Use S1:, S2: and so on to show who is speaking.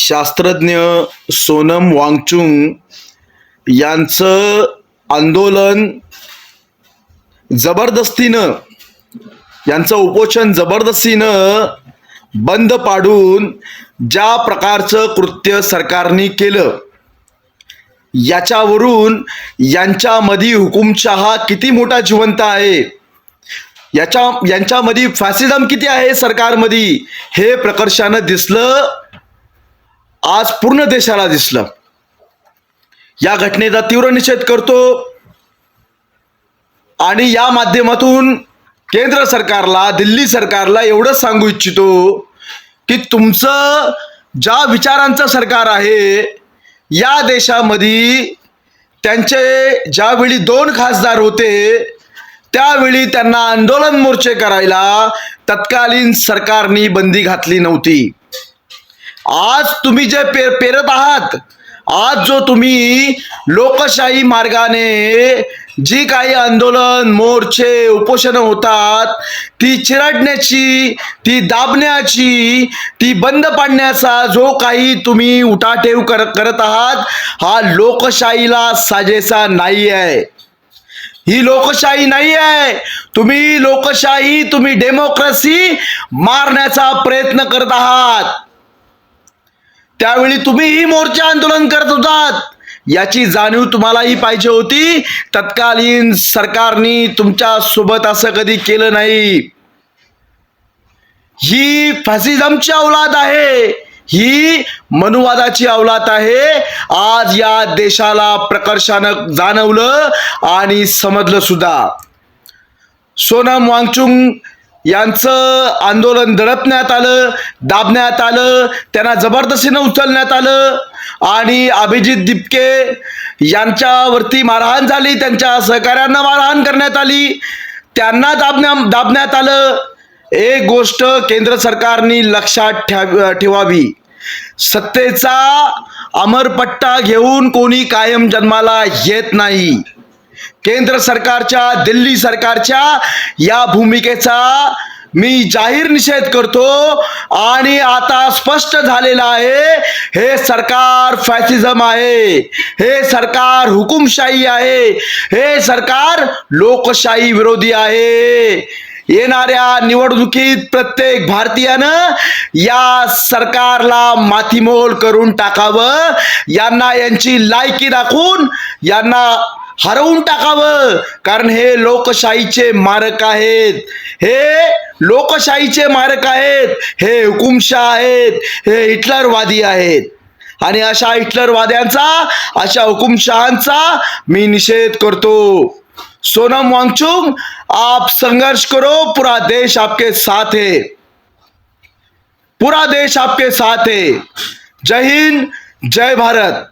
S1: शास्त्रज्ञ सोनम वांगचुक यांचं आंदोलन जबरदस्तीनं, यांचं उपोषण जबरदस्तीनं बंद पाडून ज्या प्रकारचं कृत्य सरकारने केलं, याच्यावरून यांच्यामध्ये हुकुमशहा किती मोठा जिवंत आहे, यांच्यामध्ये फॅसिझम किती आहे सरकारमध्ये, हे प्रकर्षानं दिसलं. आज पूर्ण देशाला दिसलं. या घटनेचा तीव्र निषेध करतो आणि या माध्यमातून केंद्र सरकारला, दिल्ली सरकारला एवढंच सांगू इच्छितो की तुमचं ज्या विचारांचं सरकार आहे, या देशामध्ये त्यांचे ज्यावेळी 2 खासदार होते त्यावेळी त्यांना आंदोलन मोर्चे करायला तत्कालीन सरकारने बंदी घातली नव्हती. आज तुम्ही जे पेरत आहात, आज जो तुम्ही लोकशाही मार्गाने जी काही आंदोलन, मोर्चे, उपोषण होतात, ती चिरडण्याची, ती दाबण्याची, ती बंद पाडण्याचा जो काही तुम्ही उठाठेव करत आहात, हा लोकशाहीला साजेसा नाही आहे. ही लोकशाही नाही आहे. तुम्ही लोकशाही, तुम्ही डेमोक्रेसी मारण्याचा प्रयत्न करत आहात. त्यावेळी तुम्हीही मोर्चे आंदोलन करत होतात, याची जाणीव तुम्हालाही पाहिजे होती. तत्कालीन सरकारने तुमच्या सोबत असं कधी केलं नाही. ही फॅसिझमची औलाद आहे, ही मनुवादाची औलाद आहे. आज या देशाला प्रकर्षानं जाणवलं आणि समजलं सुद्धा. सोनम वांगचुक यांचं आंदोलन दडपण्यात आलं, दाबण्यात आलं, त्यांना जबरदस्तीनं उचलण्यात आलं आणि अभिजित दिपके यांच्यावरती मारहाण झाली, त्यांच्या सहकाऱ्यांना मारहाण करण्यात आली, त्यांना दाबण्यात आलं. एक गोष्ट केंद्र सरकारने लक्षात ठेवावी, सत्तेचा अमरपट्टा घेऊन कोणी कायम जन्माला येत नाही. केंद्र सरकारच्या, दिल्ली सरकारच्या या भूमिकेचा मी जाहीर निषेध करतो आणि आता स्पष्ट झालेलं आहे, हे सरकार फॅसिझम आहे, हे सरकार हुकुमशाही आहे, हे सरकार लोकशाही विरोधी आहे. येणाऱ्या निवडणुकीत प्रत्येक भारतीयानं या सरकारला मातीमोल करून टाकावं, यांना यांची लायकी दाखवून यांना हरवून टाकावं. कारण हे लोकशाहीचे मारक आहेत, हे लोकशाहीचे मारक आहेत, हे हुकुमशाह आहेत, हे हिटलरवादी आहेत. आणि अशा हिटलरवाद्यांचा, अशा हुकुमशहांचा मी निषेध करतो. सोनम वांगचुक, आप संघर्ष करो, पूरा देश आपके साथ है, पूरा देश आपके साथ है. जय हिंद, जय भारत.